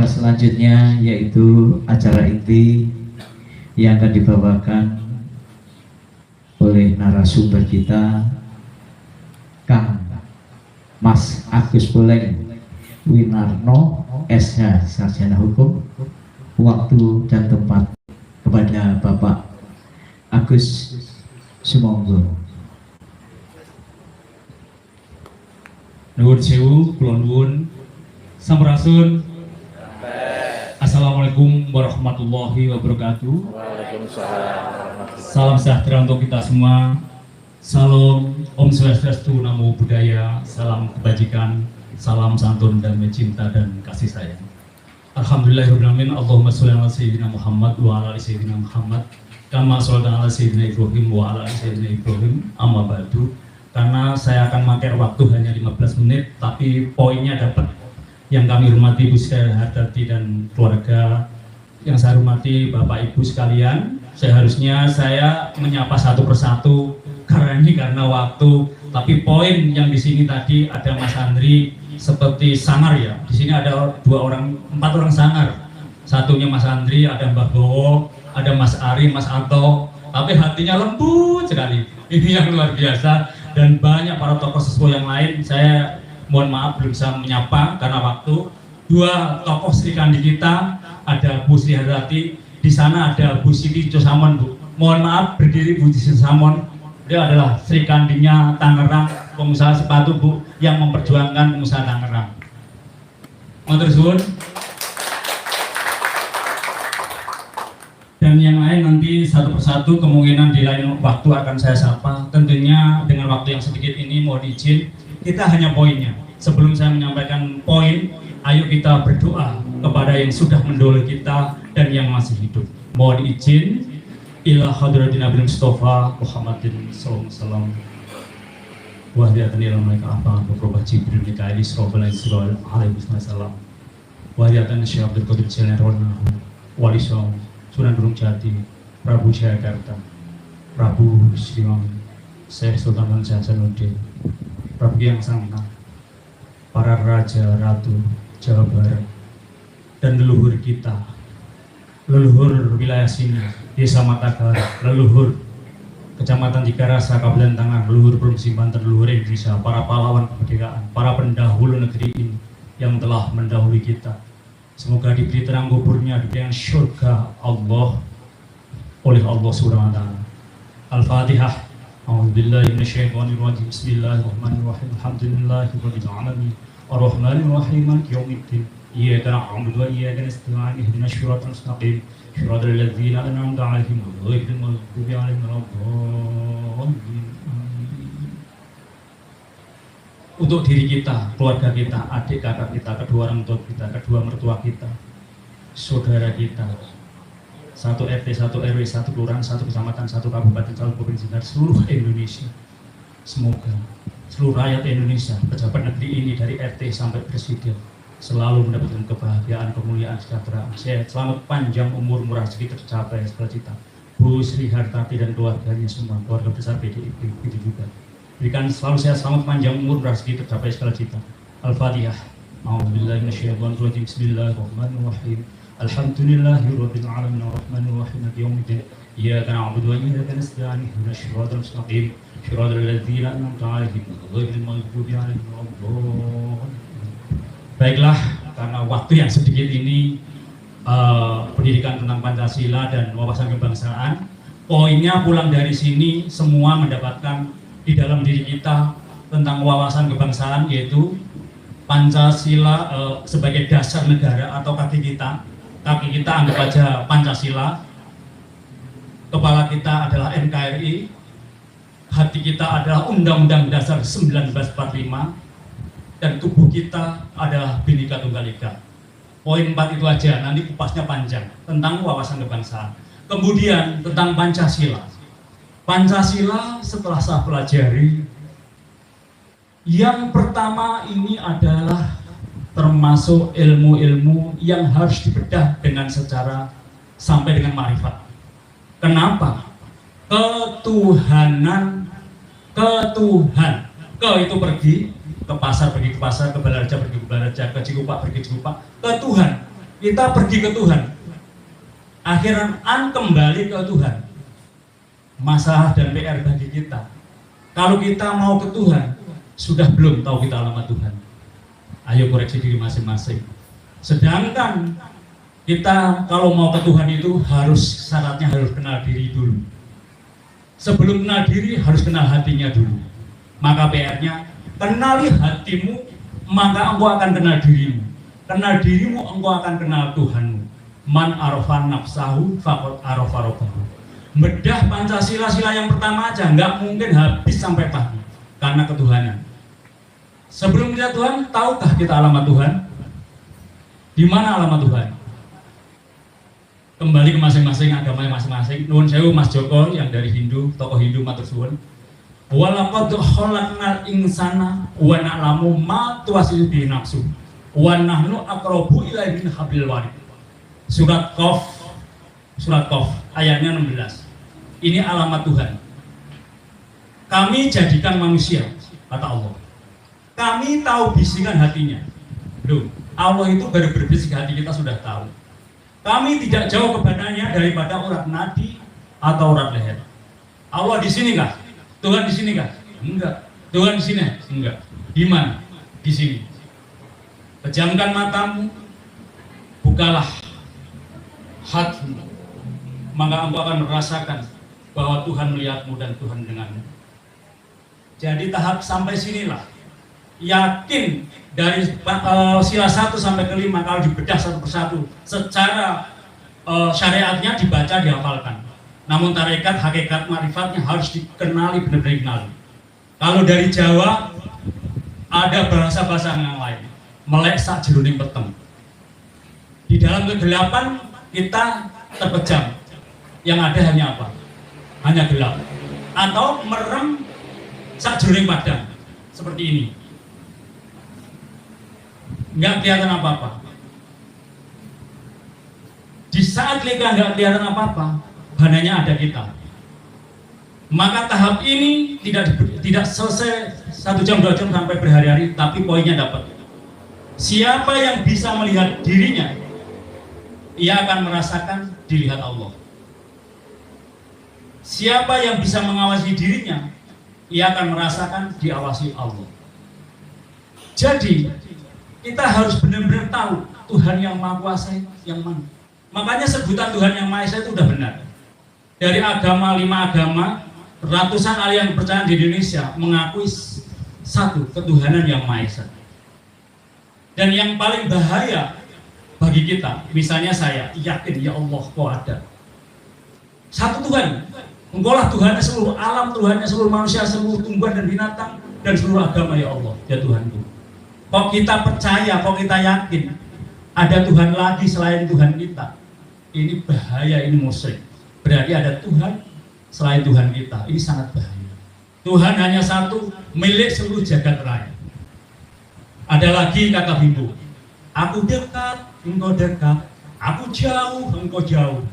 selanjutnya yaitu acara inti yang akan dibawakan oleh narasumber kita, Kang Mas Agus Puleng Winarno, SH Sarjana Hukum. Waktu dan tempat kepada Bapak Agus Sumonggo. Nuwun sewu, kula nuwun. Sampurasun. Assalamualaikum warahmatullahi wabarakatuh. Waalaikumsalam. Salam sejahtera untuk kita semua. Salam Om Swastiastu, Namo Buddhaya. Salam kebajikan, salam santun dan cinta dan kasih sayang. Alhamdulillahirrahmanirrahim. Allahumma sholli ala sayyidina Muhammad wa ala ali sayyidina Muhammad kama sholli ala sayyidina Ibrahim wa ala ali sayyidina Ibrahim. Amma ba'du. Karena saya akan pakai waktu hanya 15 menit, tapi poinnya dapat. Yang kami hormati Ibu Sri Hartati dan keluarga, yang saya hormati Bapak Ibu sekalian, seharusnya saya menyapa satu persatu karena waktu. Tapi poin yang di sini tadi ada Mas Andri seperti sangar ya. Di sini ada 4 orang sangar. Satunya Mas Andri, ada Mbah Bowo, ada Mas Ari, Mas Arto. Tapi hatinya lembut sekali. Ini yang luar biasa. Dan banyak para tokoh sesepuh yang lain. Saya mohon maaf belum bisa menyapa karena waktu. 2 tokoh Sri Kandi kita, ada Bu Sri Hartati. Di sana ada Bu Siti Cosamon, Bu. Mohon maaf berdiri Bu Siti Cosamon. Dia adalah Sri Kandinya Tangerang, pengusaha sepatu, Bu, yang memperjuangkan pengusaha Tangerang. Matur suwun. Dan yang lain nanti satu persatu kemungkinan di lain waktu akan saya sapa. Tentunya dengan waktu yang sedikit ini mohon izin, kita hanya poinnya. Sebelum saya menyampaikan poin, ayo kita berdoa kepada yang sudah mendahului kita dan yang masih hidup. Mohon izin. Ila hadratin Nabi Mustafa Muhammadin sallallahu alaihi wasallam wa hadiyatan ila malaika apa beberapa Jibril Mikail Israfil alaihi wasallam wa hadiyatan Syekh Abdul Qadir Jilani Wali Songo Sunan Gunung Jati Prabu Jayakarta Prabu Sriwangi Syekh Sultan Hasanuddin Prabu Yang Sangka, para raja ratu Jawa Barat dan leluhur kita, leluhur wilayah sini, Desa Matagara, leluhur Kecamatan Tigarasa, Kabupaten Tangerang, leluhur Provinsi Banten, leluhur Indonesia, para pahlawan kemerdekaan, para pendahulu negeri ini yang telah mendahului kita. Semoga diberi terang kuburnya, diberikan surga Allah oleh Allah Subhanahu wa taala. Al-Fatihah. A'udzubillahi minasyaitonirrajim. Bismillahirrahmanirrahim. Alhamdulillahirabbil alamin. Arrahmanirrahim. Maliki yaumiddin. Iyyaka na'budu wa iyyaka nasta'in. Ihdinas siratal mustaqim. Shiratal ladzina an'amta 'alaihim ghairil maghdubi 'alaihim waladdallin. Untuk diri kita, keluarga kita, adik kakak kita, kedua orang tua kita, kedua mertua kita, saudara kita, 1 RT, 1 RW, 1 kelurahan, 1 kecamatan, 1 kabupaten, 1 provinsi, dan seluruh Indonesia. Semoga seluruh rakyat Indonesia, pejabat negeri ini dari RT sampai presiden, selalu mendapatkan kebahagiaan, kemuliaan, kesejahteraan, sehat, selamat, panjang umur, murah rezeki, tercapai segala cita. Bu Sri Hartati dan keluarganya semua, keluarga besar PDIP itu juga. Berikan selalu sehat, selamat, panjang umur, murah rezeki, tercapai segala cita. Al-Fatihah. A'udzubillahi minasyaitonirrajim. Bismillahirrahmanirrahim. Alhamdulillahirabbil alamin arrahmanir rahim maliki yaumiddin. Iyyaka na'budu wa iyyaka nasta'in. Ihdinas siratal mustaqim. Shiratal ladzina an'amta 'alaihim ghairil maghdubi 'alaihim waladdallin. Baiklah, karena waktu yang sedikit ini, pendidikan tentang Pancasila dan wawasan kebangsaan, poinnya pulang dari sini semua mendapatkan di dalam diri kita tentang wawasan kebangsaan, yaitu Pancasila sebagai dasar negara atau kaki kita anggap aja Pancasila, kepala kita adalah NKRI, hati kita adalah Undang-Undang Dasar 1945, dan tubuh kita adalah Bhinneka Tunggal Ika. Poin 4 itu aja, nanti kupasnya panjang tentang wawasan kebangsaan. Kemudian tentang Pancasila. Pancasila setelah saya pelajari, yang pertama ini adalah termasuk ilmu-ilmu yang harus dibedah dengan secara sampai dengan ma'rifat. Kenapa? Ketuhanan, Ketuhan. Ke itu pergi ke pasar, pergi ke pasar, ke Balaraja, pergi ke Balaraja, ke Cikupa, pergi ke Cikupa, ke Tuhan. kita pergi ke Tuhan, akhirnya kembali ke Tuhan. Masalah dan PR bagi kita, kalau kita mau ke Tuhan, sudah belum tahu kita alamat Tuhan. Ayo koreksi diri masing-masing. Sedangkan kita kalau mau ke Tuhan itu syaratnya harus kenal diri dulu. Sebelum kenal diri harus kenal hatinya dulu. Maka PR-nya, kenali hatimu, maka engkau akan kenal dirimu. Kenal dirimu, engkau akan kenal Tuhanmu. Man arafan nafsahu faqad arafa rabbahu. Bedah Pancasila yang pertama aja nggak mungkin habis sampai pagi karena ketuhanan. Sebelum kita Tuhan, tahukah kita alamat Tuhan? Di mana alamat Tuhan? Kembali ke masing-masing agama masing-masing. Nuwun sewu Mas Joko yang dari Hindu, tokoh Hindu matur suwun. Walaqad khalaqnal insana wa na'lamu ma tuwaswisu bihi nafsu wa nahnu aqrabu ilaihi min hablil warid. Surat Qaf ayatnya 16. Ini alamat Tuhan. Kami jadikan manusia, kata Allah. Kami tahu bisikan hatinya. Loh, Allah itu baru berbisik hati kita sudah tahu. Kami tidak jauh kepadanya daripada urat nadi atau urat leher. Allah di sini kah? Tuhan di sini kah? Enggak. Tuhan di sini? Enggak. Di mana? Di sini. Pejamkan matamu, bukalah hatimu, maka engkau akan merasakan bahwa Tuhan melihatmu dan Tuhan mendengarmu. Jadi tahap sampai sinilah. Yakin dari sila 1 sampai ke 5 kalau dibedah satu persatu secara syariatnya dibaca dihafalkan. Namun tarekat, hakikat, marifatnya harus dikenali, benar-benar dikenali. Kalau dari Jawa ada bahasa-bahasa yang lain, melek sak jeroning peteng. Di dalam kegelapan kita terpejam. Yang ada hanya apa? Hanya gelap. Atau merem sak jeroning padang. Seperti ini. Nggak kelihatan apa-apa. Di saat kita nggak kelihatan apa-apa, bananya ada kita. Maka tahap ini tidak selesai 1 jam 2 jam sampai berhari-hari, tapi poinnya dapat. Siapa yang bisa melihat dirinya, ia akan merasakan dilihat Allah. Siapa yang bisa mengawasi dirinya, ia akan merasakan diawasi Allah. Jadi kita harus benar-benar tahu Tuhan yang Maha Kuasa yang mana. Makanya sebutan Tuhan yang Maha Esa itu udah benar. Dari agama 5 agama, ratusan aliran percayaan di Indonesia mengakui satu ketuhanan yang Maha Esa. Dan yang paling bahaya bagi kita, misalnya saya yakin ya Allah kau ada. Satu Tuhan, engkaulah Tuhannya seluruh alam, Tuhannya seluruh manusia, seluruh tumbuhan dan binatang, dan seluruh agama ya Allah, ya Tuhanku. Kok kita percaya, kok kita yakin ada Tuhan lagi selain Tuhan kita, ini bahaya, ini musyrik. Berarti ada Tuhan selain Tuhan kita, ini sangat bahaya. Tuhan hanya satu, milik seluruh jagat raya. Ada lagi kata Hindu, aku dekat, engkau dekat, aku jauh, engkau jauh.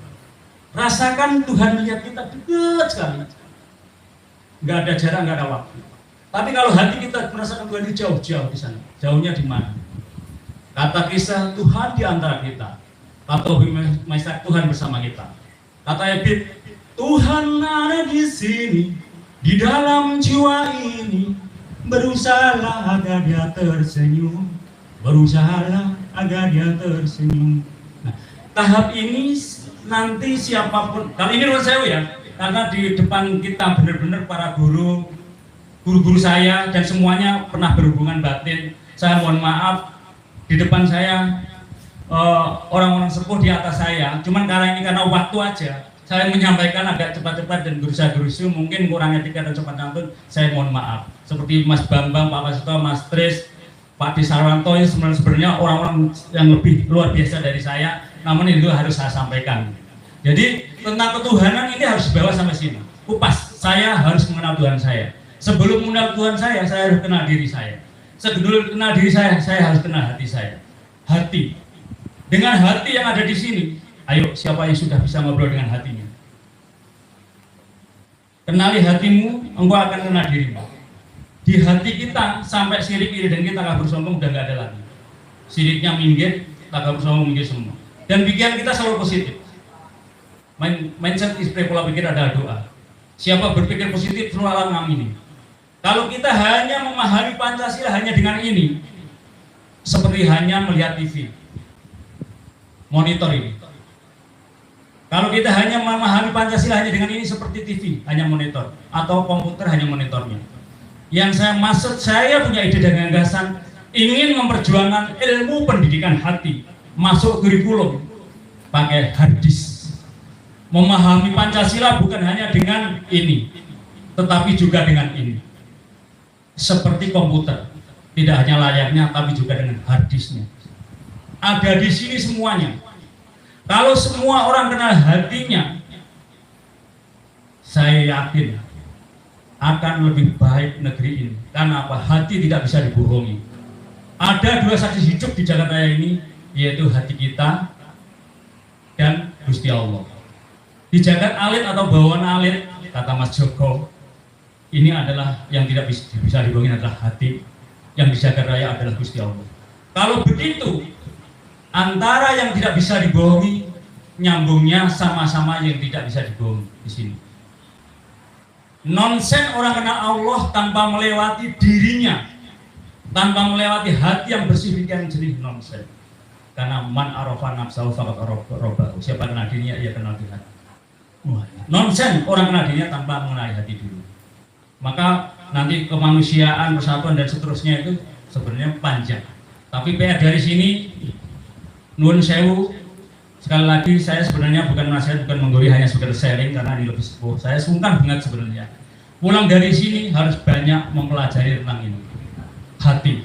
Rasakan Tuhan melihat kita dekat sekali. Nggak ada jarak, nggak ada waktu. Tapi kalau hati kita merasakan Tuhan itu jauh-jauh di sana. Jauhnya di mana? Kata kisah Tuhan di antara kita. Kata Maestad Tuhan bersama kita. Kata Ebit, Tuhan ada di sini, di dalam jiwa ini. Berusahalah agar dia tersenyum. Berusahalah agar dia tersenyum. Nah, tahap ini nanti siapapun, kalau ini menurut saya ya, karena di depan kita benar-benar para guru-guru saya dan semuanya pernah berhubungan batin. Saya mohon maaf, di depan saya orang-orang sepuh di atas saya. Cuman karena waktu aja, saya menyampaikan agak cepat-cepat dan gerusa-gerusu, mungkin kurang etika dan sopan santun. Saya mohon maaf. Seperti Mas Bambang, Pak Wasto, Mas Tris, Pak Disarwanto, sebenarnya orang-orang yang lebih luar biasa dari saya. Namun itu harus saya sampaikan. Jadi tentang ketuhanan ini harus dibawa sampai sini. Kupas, saya harus mengenal Tuhan saya. Sebelum mengenal Tuhan saya harus kenal diri saya. Sebelum kenal diri saya harus kenal hati saya. Hati. Dengan hati yang ada di sini, ayo siapa yang sudah bisa ngobrol dengan hatinya? Kenali hatimu, engkau akan kenal dirimu. Di hati kita sampai sirik iri dan kita kabur sombong udah nggak ada lagi. Siriknya minggir, tagap semua memikir semua. Dan pikiran kita selalu positif. Mindset istri pola pikir adalah doa. Siapa berpikir positif selalu alam ngamini. Kalau kita hanya memahami Pancasila hanya dengan ini, seperti hanya melihat TV, monitor ini. Kalau kita hanya memahami Pancasila hanya dengan ini seperti TV, hanya monitor, atau komputer hanya monitornya. Yang saya maksud, saya punya ide dan gagasan ingin memperjuangkan ilmu pendidikan hati masuk kurikulum pakai harddisk. Memahami Pancasila bukan hanya dengan ini, tetapi juga dengan ini. Seperti komputer, tidak hanya layarnya, tapi juga dengan harddisknya. Ada di sini semuanya. Kalau semua orang kenal hatinya, saya yakin akan lebih baik negeri ini. Karena apa? Hati tidak bisa dibohongi. Ada dua saksi hidup di Jakarta ini, yaitu hati kita dan Gusti Allah. Di jagat alit atau bawaan alit, kata Mas Joko, ini adalah yang tidak bisa dibohongi adalah hati, yang di jagat raya adalah Gusti Allah. Kalau begitu, antara yang tidak bisa dibohongi, nyambungnya sama-sama yang tidak bisa dibohongi di sini. Nonsen orang kenal Allah tanpa melewati dirinya, tanpa melewati hati yang bersih dan jernih, nonsen. Karena man arafa nafsahu faqad arafa. Siapa kenal dirinya, ia kenal di hati. Nonsen orang kenal dirinya tanpa mengenali hati dulu. Maka nanti kemanusiaan, persatuan dan seterusnya itu sebenarnya panjang. Tapi PR dari sini, nuwun sewu. Sekali lagi saya sebenarnya bukan nasihat, bukan menggori, hanya sekedar sharing karena ini lebih sepuh. Saya sungkan banget sebenarnya. Pulang dari sini harus banyak mempelajari tentang ini. Hati,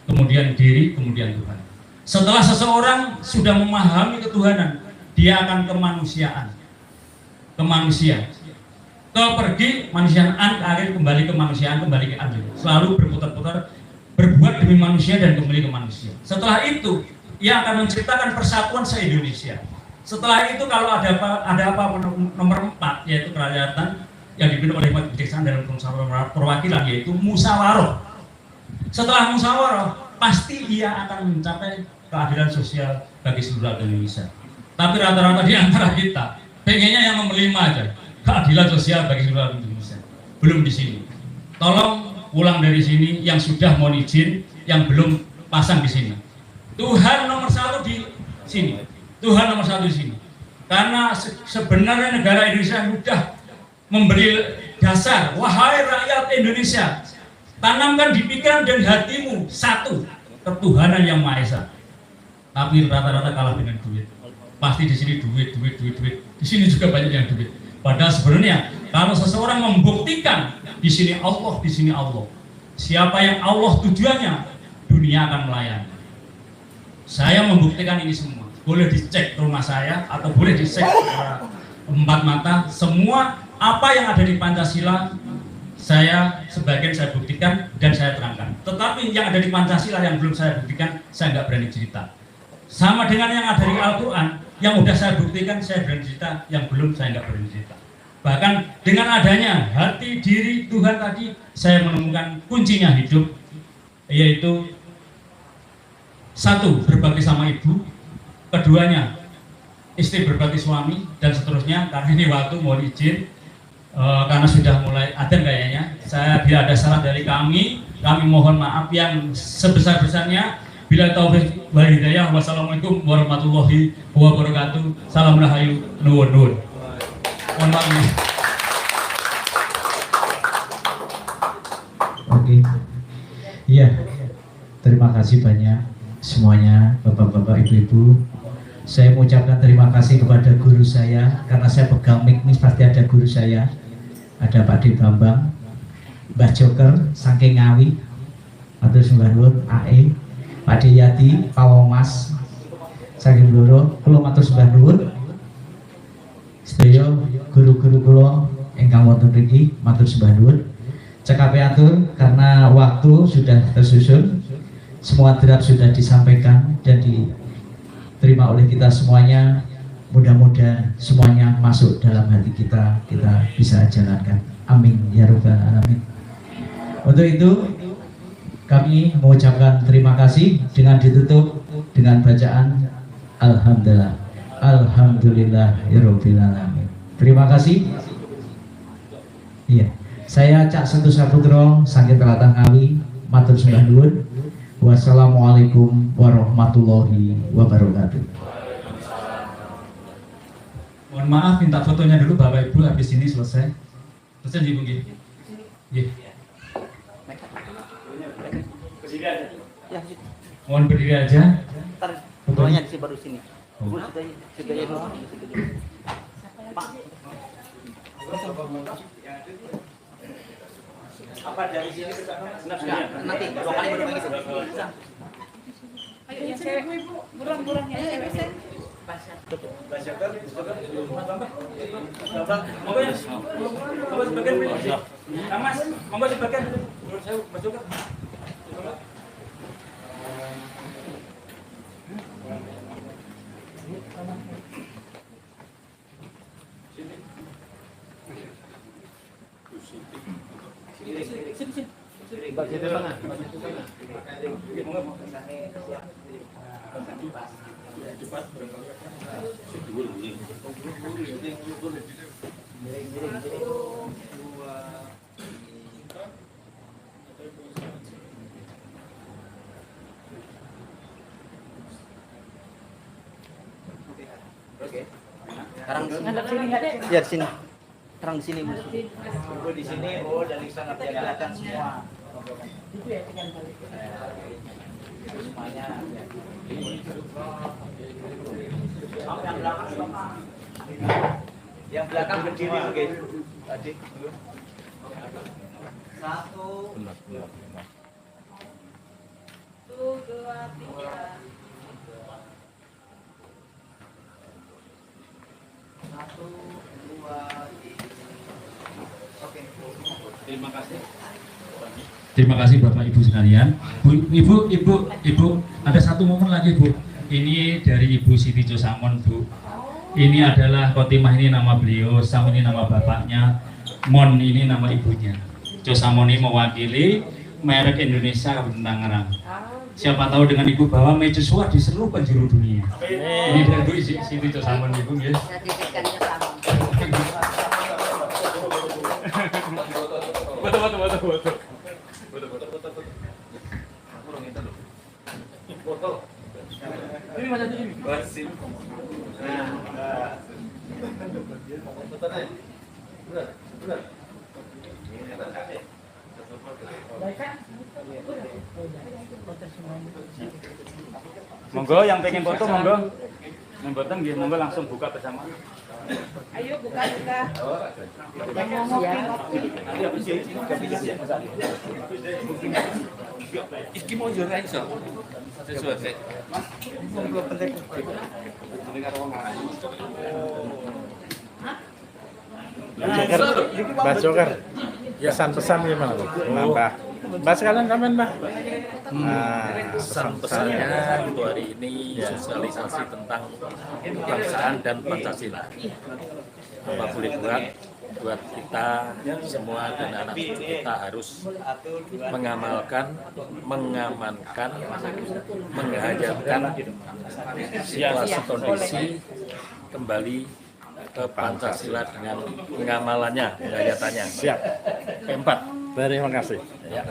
kemudian diri, kemudian Tuhan. Setelah seseorang sudah memahami ketuhanan, dia akan kemanusiaan. Kemanusiaan. Pergi manusiaan, akhir kembali ke kemanusiaan, kembali ke adil. Selalu berputar-putar, berbuat demi manusia dan kembali ke manusia. Setelah itu, ia akan menciptakan persatuan se-Indonesia. Setelah itu kalau ada apa nomor 4, yaitu kerakyatan yang dipimpin oleh kebijaksanaan dalam musyawarah perwakilan, yaitu musyawarah. Setelah musyawarah, pasti ia akan mencapai keadilan sosial bagi seluruh Indonesia. Tapi rata-rata di antara kita pengennya yang nomor 5 aja, keadilan sosial bagi seluruh Indonesia. Belum di sini. Tolong pulang dari sini yang sudah mohon izin, yang belum pasang di sini. Tuhan nomor 1 di sini. Tuhan nomor 1 di sini. Karena sebenarnya negara Indonesia sudah memberi dasar, wahai rakyat Indonesia, tanamkan di pikiran dan hatimu satu, ketuhanan yang Maha Esa. Tapi rata-rata kalah dengan duit. Pasti di sini duit. Di sini juga banyak yang duit. Padahal sebenarnya kalau seseorang membuktikan di sini Allah, siapa yang Allah tujuannya, dunia akan melayani. Saya membuktikan ini semua. Boleh dicek rumah saya atau boleh dicek empat mata. Semua apa yang ada di Pancasila, sebagian saya buktikan dan saya terangkan. Tetapi yang ada di Pancasila yang belum saya buktikan, saya nggak berani cerita. Sama dengan yang ada di Al-Quran, yang udah saya buktikan, saya berani cerita. Yang belum, saya nggak berani cerita. Bahkan dengan adanya hati, diri, Tuhan tadi, saya menemukan kuncinya hidup, yaitu 1, berbakti sama ibu. Keduanya, istri berbakti suami, dan seterusnya. Karena ini waktu mohon izin, karena sudah mulai adzan kayaknya. Saya bila ada salah dari kami mohon maaf yang sebesar-besarnya. Bila taufik wal hidayah, wassalamualaikum warahmatullahi wabarakatuh. Salam rahayu, nuwun. Mohon maaf. Oke. Iya. Terima kasih banyak semuanya, Bapak-bapak, Ibu-ibu. Saya mengucapkan terima kasih kepada guru saya, karena saya pegang mic ini pasti ada guru saya. Ada Pak D Bambang, Mbah Joker, saking Ngawi, Matur sembah nuwun, AE, Pak D Yati, Pak Womas, saking Bloro, kula matur sembah nuwun. Sedaya guru-guru kula ingkang wonten mriki matur sembah nuwun. Cekape atur karena waktu sudah tersusun. Semua draft sudah disampaikan dan diterima oleh kita semuanya. Mudah-mudahan semuanya masuk dalam hati kita bisa jalankan. Amin ya rabbal alamin. Untuk itu kami mengucapkan terima kasih dengan ditutup dengan bacaan Alhamdulillah. Alhamdulillahirabbil alamin. Terima kasih. Iya. Saya Cak Sentu Saputro, Sangkit Telatang Ngawi, matur sembah nuwun. Wassalamualaikum warahmatullahi wabarakatuh. Mohon maaf, minta fotonya dulu Bapak Ibu habis ini selesai. Selesai Ibu nggih. Nggih. Mohon berdiri aja. Ntar fotonya di baru sini. Bu, sudah ya dulu. Pak. Apa dari sini ke sana? Nanti 2 kali baru begitu. Ayo yang cewek Ibu, burung-burung yang cewek. Monggo sebagian pilih. Mas, monggo sebagian. Menurut saya masuk ke. Oke. Sekarang di sini. Ya di sini. Sekarang di sini. Ibu di sini. Oh, dari sana kelihatan semua. Itu ya tinggal balik. Semuanya. Yang belakang siapa? Yang belakang berdiri mungkin. Tadi. 1 2 3. Terima kasih Bapak Ibu sekalian. Ibu, ada satu momen lagi Bu. Ini dari Ibu Siti Cosamon Bu. Ini adalah Khotimah, ini nama beliau, Sam ini nama bapaknya, Mon ini nama ibunya. Cosamon ini mewakili merek Indonesia Kabupaten Tangerang. Siapa tahu dengan Ibu bahwa mercusuar di seluruh penjuru dunia. Ini dari Bu Siti Cosamon Ibu ya. Betul. Ini mana ini? Basin. Monggo yang pengen foto monggo. Yang boten nggih monggo langsung buka bersama. Ayo buka. Yang mau ngopi. Iki mau jual iso. Sesuatu. Monggo penting. Mbak Joker, pesan-pesan gimana Bu? Nambah. Mbak sekalian komen Mbak. Pesan-pesannya untuk hari ini sosialisasi tentang kebangsaan dan Pancasila. Apa boleh buat kita semua dan anak cucu kita harus mengamankan, menghayatkan situasi kondisi kembali ke Pancasila dengan pengamalannya, penghayatannya. Siap. P4. Terima kasih. Ya.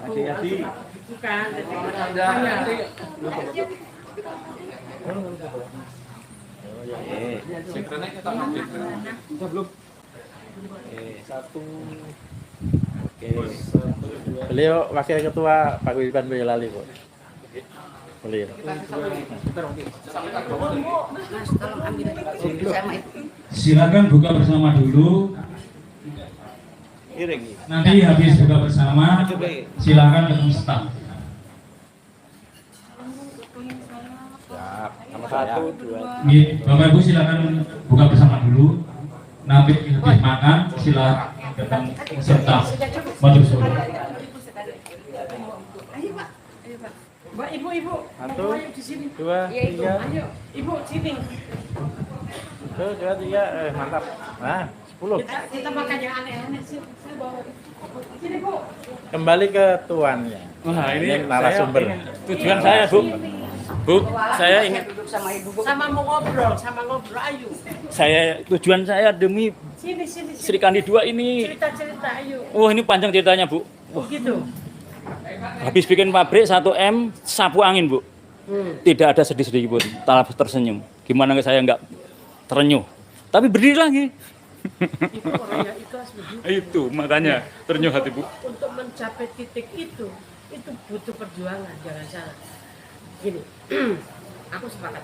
Hati-hati. Bukan. Beliau wakil ketua Paguyuban Boyolali Bu. Beliau. Silakan buka bersama dulu. Nanti habis buka bersama, silakan ketemu staf. Siap. Sama saya. Bapak Ibu silakan buka bersama dulu. Nanti habis makan, silakan datang staf. Matur suwun. Ayo Pak. Mbak, Ibu. Satu, Ayo di sini. 2, Iya, Ibu. 3. Ayo, Ibu sini. 1, 2, 3. Mantap. Nah, 10. Kita makan yang aneh-aneh sih. Saya bawa. Sini Bu. Kembali ke tuannya. Wah, ini narasumber. Tujuan saya, Bu. Bu, saya ingin Sama mau ngobrol, sama ngobrol ayo. tujuan saya demi Sini sini. Sri Kandi 2 ini. Cerita-cerita ayo. Wah, ini panjang ceritanya, Bu. Gitu. Habis bikin pabrik 1M sapu angin, Bu. Tidak ada sedih-sedih pun, malah tersenyum. Gimana saya nggak terenyuh? Tapi berdiri lagi. Itu orang yang ikhlas begitu. Itu makanya terenyuh hati, Bu. Untuk mencapai titik itu butuh perjuangan, jangan salah. Gini, aku sepakat.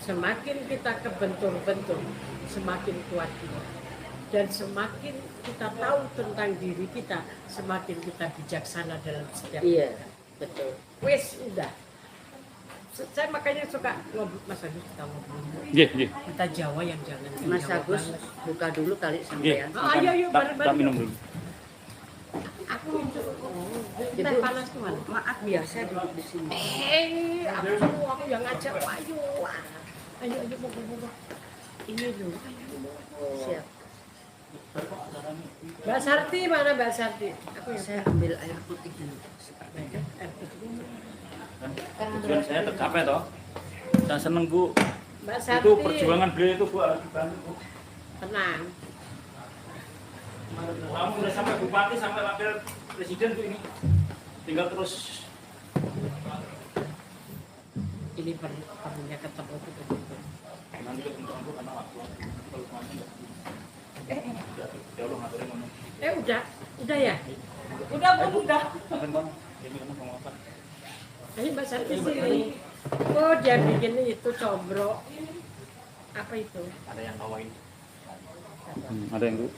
Semakin kita kebentur-bentur, semakin kuat kita. Dan semakin kita tahu tentang diri kita, semakin kita bijaksana dalam setiap. Iya, betul. Wes udah. Saya makanya suka ngobrol, Mas Agus kita ngobrol. Nggih, nggih. Kita Jawa yang jangan Mas Jawa Agus banget. buka dulu kali sampean. Oh, ayo Tak bareng-bareng. minum dulu. Aku minum. Teh Ibu, panas tuh mana? maaf biasa duduk di sini. Aku yang ngajak. Ayo. Ayo mau. Ini dulu. Siap. Mbak Sarti mana Mbak Sarti? Aku yang Saya ambil air putih dulu. Tujuan saya tercapai toh. Saya seneng, Bu. Mbak Sarti. Itu perjuangan beliau itu, Bu. Bu. Tenang. Kamu udah sampai bupati, sampai wakil presiden tuh ini. Tinggal terus. Ini perlunya ketemu itu begitu. Nanti ketemu Bu karena waktu. Ya Allah, ngaturin ngomong. Udah ya? Udah. Sampai ngomong. Ini ngomong sama apa? Ini Mbak Sarti sini. Oh dia bikin itu combro. Apa itu? Ada yang bawain. Ada yang Bu.